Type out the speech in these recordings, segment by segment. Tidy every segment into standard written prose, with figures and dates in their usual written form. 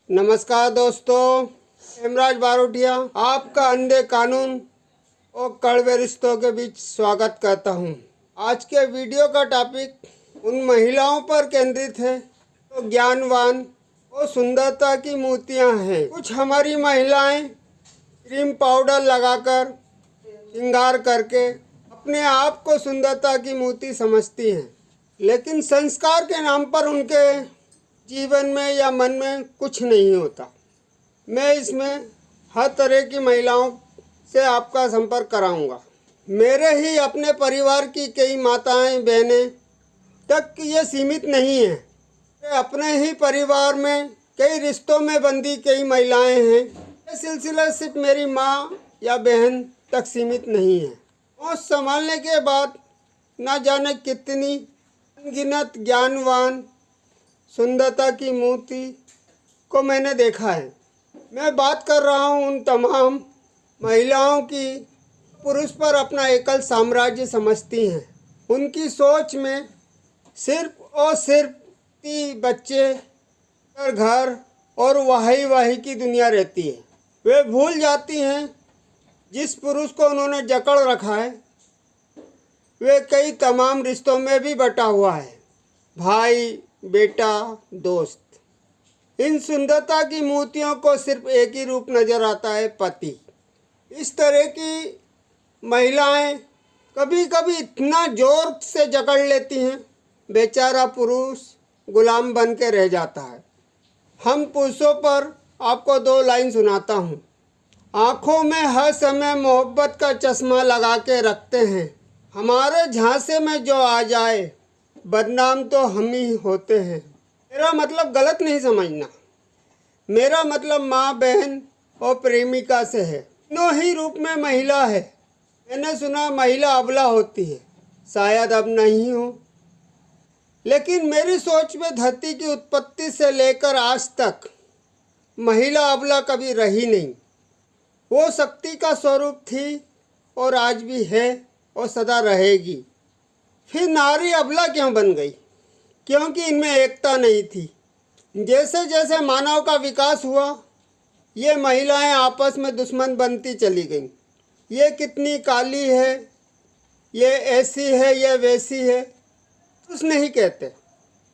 नमस्कार दोस्तों, हेमराज बारोटिया आपका अंधे कानून और कड़वे रिश्तों के बीच स्वागत करता हूं। आज के वीडियो का टॉपिक उन महिलाओं पर केंद्रित है तो ज्ञानवान और सुंदरता की मूर्तियां हैं। कुछ हमारी महिलाएं क्रीम पाउडर लगाकर श्रृंगार करके अपने आप को सुंदरता की मूर्ति समझती हैं, लेकिन संस्कार के नाम पर उनके जीवन में या मन में कुछ नहीं होता। मैं इसमें हर तरह की महिलाओं से आपका संपर्क कराऊंगा। मेरे ही अपने परिवार की कई माताएं बहनें तक ये सीमित नहीं है। अपने ही परिवार में कई रिश्तों में बंधी कई महिलाएं हैं। ये सिलसिला सिर्फ मेरी माँ या बहन तक सीमित नहीं है। और संभालने के बाद न जाने कितनी अनगिनत ज्ञानवान सुंदरता की मूर्ति को मैंने देखा है। मैं बात कर रहा हूँ उन तमाम महिलाओं की पुरुष पर अपना एकल साम्राज्य समझती हैं। उनकी सोच में सिर्फ और सिर्फ बच्चे और घर और वाही वाही की दुनिया रहती है। वे भूल जाती हैं जिस पुरुष को उन्होंने जकड़ रखा है वे कई तमाम रिश्तों में भी बटा हुआ है, भाई, बेटा, दोस्त। इन सुंदरता की मूर्तियों को सिर्फ एक ही रूप नज़र आता है, पति। इस तरह की महिलाएं कभी कभी इतना जोर से जकड़ लेती हैं, बेचारा पुरुष गुलाम बन के रह जाता है। हम पुरुषों पर आपको 2 लाइन सुनाता हूँ। आँखों में हर समय मोहब्बत का चश्मा लगा के रखते हैं, हमारे झांसे में जो आ जाए बदनाम तो हम ही होते हैं। मेरा मतलब गलत नहीं समझना, मेरा मतलब माँ, बहन और प्रेमिका से है। तीनों ही रूप में महिला है। मैंने सुना महिला अबला होती है, शायद अब नहीं हो, लेकिन मेरी सोच में धरती की उत्पत्ति से लेकर आज तक महिला अबला कभी रही नहीं। वो शक्ति का स्वरूप थी और आज भी है और सदा रहेगी। फिर नारी अबला क्यों बन गई? क्योंकि इनमें एकता नहीं थी। जैसे जैसे मानव का विकास हुआ ये महिलाएं आपस में दुश्मन बनती चली गईं। ये कितनी काली है, ये ऐसी है, ये वैसी है, कुछ नहीं कहते।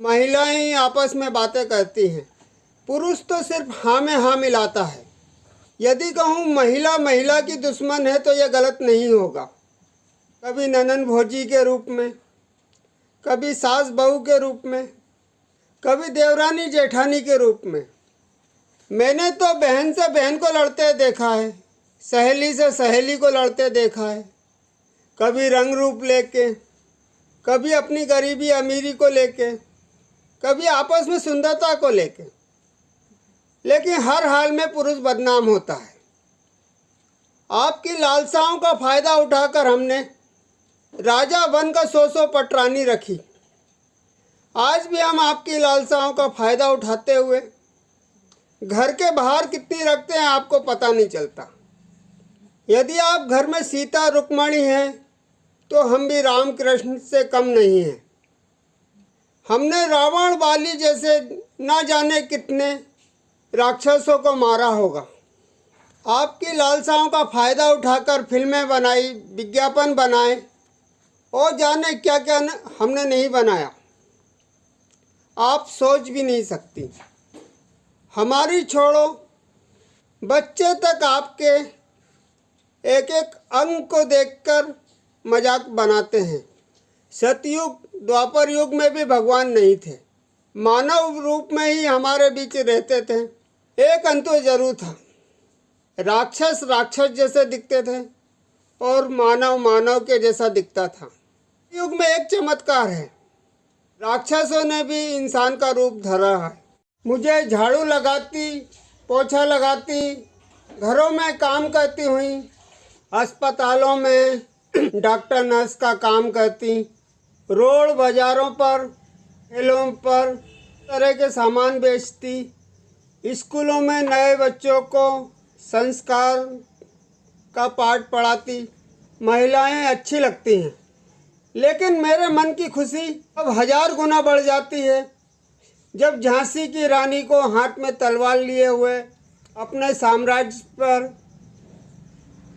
महिलाएं ही आपस में बातें करती हैं। पुरुष तो सिर्फ हाँ में हाँ मिलाता है। यदि कहूँ महिला महिला की दुश्मन है तो यह गलत नहीं होगा। कभी ननन भौजी के रूप में, कभी सास बहू के रूप में, कभी देवरानी जेठानी के रूप में। मैंने तो बहन से बहन को लड़ते देखा है, सहेली से सहेली को लड़ते देखा है, कभी रंग रूप लेके, कभी अपनी गरीबी अमीरी को लेके, कभी आपस में सुंदरता को लेके। लेकिन हर हाल में पुरुष बदनाम होता है। आपकी लालसाओं का फायदा उठाकर हमने राजा बनकर 100 पटरानी रखी। आज भी हम आपकी लालसाओं का फायदा उठाते हुए घर के बाहर कितनी रखते हैं आपको पता नहीं चलता। यदि आप घर में सीता रुक्मणी हैं तो हम भी राम कृष्ण से कम नहीं हैं। हमने रावण वाली जैसे न जाने कितने राक्षसों को मारा होगा। आपकी लालसाओं का फायदा उठाकर फिल्में बनाई, विज्ञापन बनाए और जाने क्या क्या हमने नहीं बनाया, आप सोच भी नहीं सकती। हमारी छोड़ो, बच्चे तक आपके एक एक अंग को देखकर मजाक बनाते हैं। सतयुग द्वापर युग में भी भगवान नहीं थे, मानव रूप में ही हमारे बीच रहते थे। एक अंतर जरूर था, राक्षस राक्षस जैसे दिखते थे और मानव मानव के जैसा दिखता था। युग में एक चमत्कार है, राक्षसों ने भी इंसान का रूप धरा है। मुझे झाड़ू लगाती, पोछा लगाती, घरों में काम करती हुई, अस्पतालों में डॉक्टर नर्स का काम करती, रोड बाज़ारों पर, ठेलों पर तरह के सामान बेचती, स्कूलों में नए बच्चों को संस्कार का पाठ पढ़ाती। महिलाएं अच्छी लगती हैं, लेकिन मेरे मन की खुशी अब 1000 गुना बढ़ जाती है जब झांसी की रानी को हाथ में तलवार लिए हुए अपने साम्राज्य पर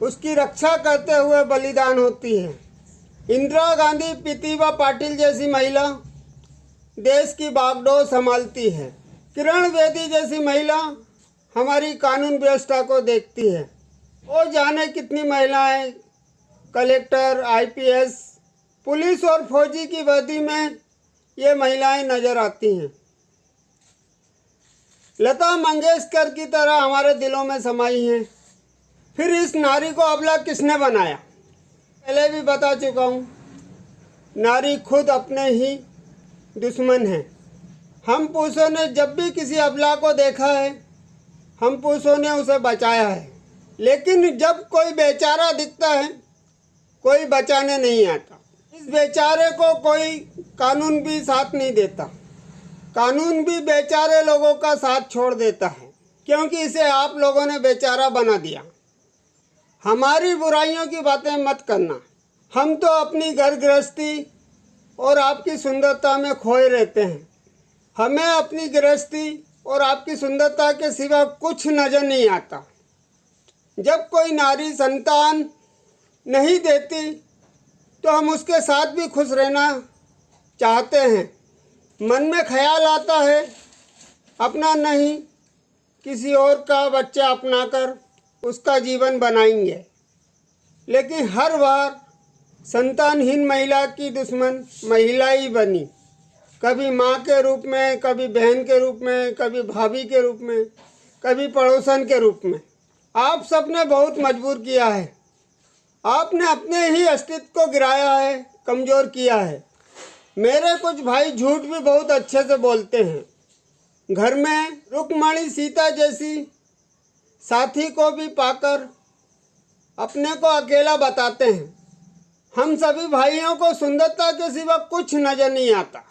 उसकी रक्षा करते हुए बलिदान होती है। इंदिरा गांधी, प्रतिभा पाटिल जैसी महिला देश की बागडोर संभालती है। किरण बेदी जैसी महिला हमारी कानून व्यवस्था को देखती है। और जाने कितनी महिलाएं कलेक्टर, आईपीएस, पुलिस और फौजी की वर्दी में ये महिलाएं नजर आती हैं। लता मंगेशकर की तरह हमारे दिलों में समाई हैं। फिर इस नारी को अबला किसने बनाया? पहले भी बता चुका हूँ, नारी खुद अपने ही दुश्मन है। हम पुरुषों ने जब भी किसी अबला को देखा है, हम पुरुषों ने उसे बचाया है। लेकिन जब कोई बेचारा दिखता है, कोई बचाने नहीं आता। इस बेचारे को कोई कानून भी साथ नहीं देता। कानून भी बेचारे लोगों का साथ छोड़ देता है, क्योंकि इसे आप लोगों ने बेचारा बना दिया। हमारी बुराइयों की बातें मत करना। हम तो अपनी घर गृहस्थी और आपकी सुंदरता में खोए रहते हैं। हमें अपनी गृहस्थी और आपकी सुंदरता के सिवा कुछ नजर नहीं आता। जब कोई नारी संतान नहीं देती तो हम उसके साथ भी खुश रहना चाहते हैं। मन में ख्याल आता है अपना नहीं, किसी और का बच्चा अपनाकर उसका जीवन बनाएंगे। लेकिन हर बार संतानहीन महिला की दुश्मन महिला ही बनी। कभी माँ के रूप में, कभी बहन के रूप में, कभी भाभी के रूप में, कभी पड़ोसन के रूप में। आप सबने बहुत मजबूर किया है। आपने अपने ही अस्तित्व को गिराया है, कमज़ोर किया है। मेरे कुछ भाई झूठ भी बहुत अच्छे से बोलते हैं। घर में रुक्मणी सीता जैसी साथी को भी पाकर अपने को अकेला बताते हैं। हम सभी भाइयों को सुंदरता के सिवा कुछ नज़र नहीं आता।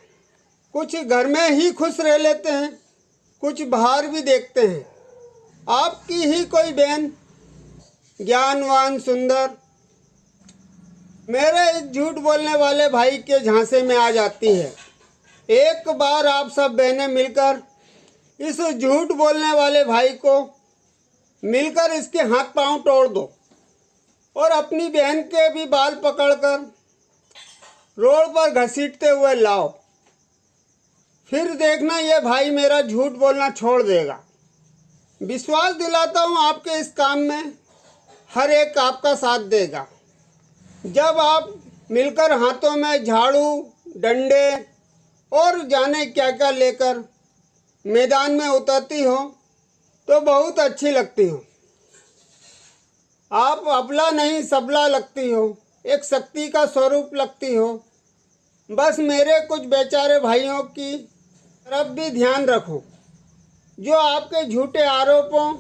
कुछ घर में ही खुश रह लेते हैं, कुछ बाहर भी देखते हैं। आपकी ही कोई बहन ज्ञानवान, सुंदर, मेरे इस झूठ बोलने वाले भाई के झांसे में आ जाती है। एक बार आप सब बहनें मिलकर इस झूठ बोलने वाले भाई को मिलकर इसके हाथ पांव तोड़ दो और अपनी बहन के भी बाल पकड़कर रोड पर घसीटते हुए लाओ। फिर देखना ये भाई मेरा झूठ बोलना छोड़ देगा। विश्वास दिलाता हूँ आपके इस काम में हर एक आपका साथ देगा। जब आप मिलकर हाथों में झाड़ू, डंडे और जाने क्या क्या लेकर मैदान में उतरती हो तो बहुत अच्छी लगती हो। आप अबला नहीं सबला लगती हो, एक शक्ति का स्वरूप लगती हो। बस मेरे कुछ बेचारे भाइयों की तरफ भी ध्यान रखो जो आपके झूठे आरोपों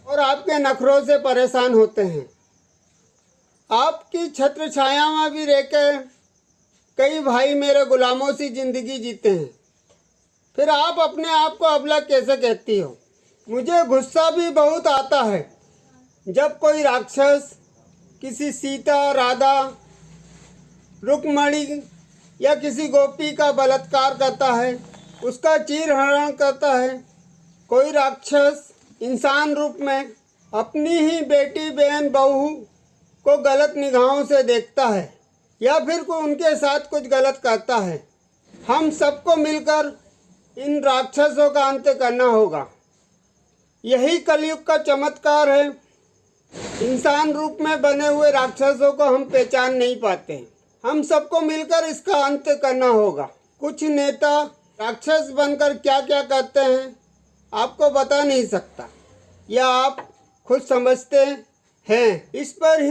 और आपके नखरों से परेशान होते हैं। आपकी छत्र छाया में भी रहकर कई भाई मेरे गुलामों सी जिंदगी जीते हैं। फिर आप अपने आप को अबला कैसे कहती हो? मुझे गुस्सा भी बहुत आता है जब कोई राक्षस किसी सीता, राधा, रुक्मणी या किसी गोपी का बलात्कार करता है, उसका चीरहरण करता है। कोई राक्षस इंसान रूप में अपनी ही बेटी, बहन, बहू को गलत निगाहों से देखता है या फिर कोई उनके साथ कुछ गलत करता है। हम सबको मिलकर इन राक्षसों का अंत करना होगा। यही कलयुग का चमत्कार है। इंसान रूप में बने हुए राक्षसों को हम पहचान नहीं पाते। हम सबको मिलकर इसका अंत करना होगा। कुछ नेता राक्षस बनकर क्या क्या करते हैं आपको बता नहीं सकता, या आप खुद समझते हैं। इस पर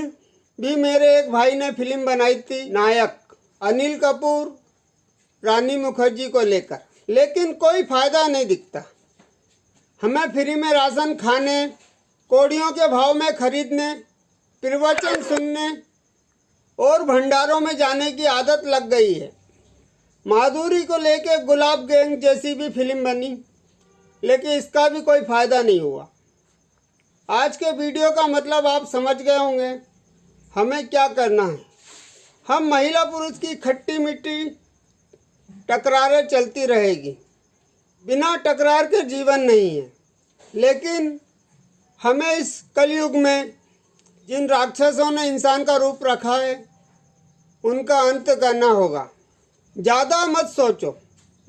भी मेरे एक भाई ने फिल्म बनाई थी, नायक, अनिल कपूर, रानी मुखर्जी को लेकर, लेकिन कोई फायदा नहीं दिखता। हमें फ्री में राशन खाने, कौड़ियों के भाव में खरीदने, प्रवचन सुनने और भंडारों में जाने की आदत लग गई है। माधुरी को लेके गुलाब गैंग जैसी भी फिल्म बनी, लेकिन इसका भी कोई फायदा नहीं हुआ। आज के वीडियो का मतलब आप समझ गए होंगे हमें क्या करना है। हम महिला पुरुष की खट्टी मीठी टकरारें चलती रहेगी। बिना टकरार के जीवन नहीं है। लेकिन हमें इस कलयुग में जिन राक्षसों ने इंसान का रूप रखा है उनका अंत करना होगा। ज़्यादा मत सोचो,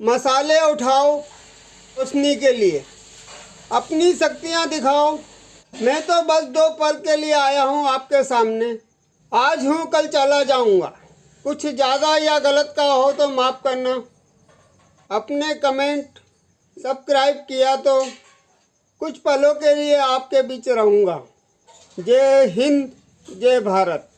मसाले उठाओ रोशनी के लिए, अपनी शक्तियाँ दिखाओ। मैं तो बस 2 पल के लिए आया हूँ आपके सामने। आज हूँ, कल चला जाऊँगा। कुछ ज़्यादा या गलत का हो तो माफ़ करना। अपने कमेंट सब्सक्राइब किया तो कुछ पलों के लिए आपके बीच रहूँगा। जय हिंद, जय भारत।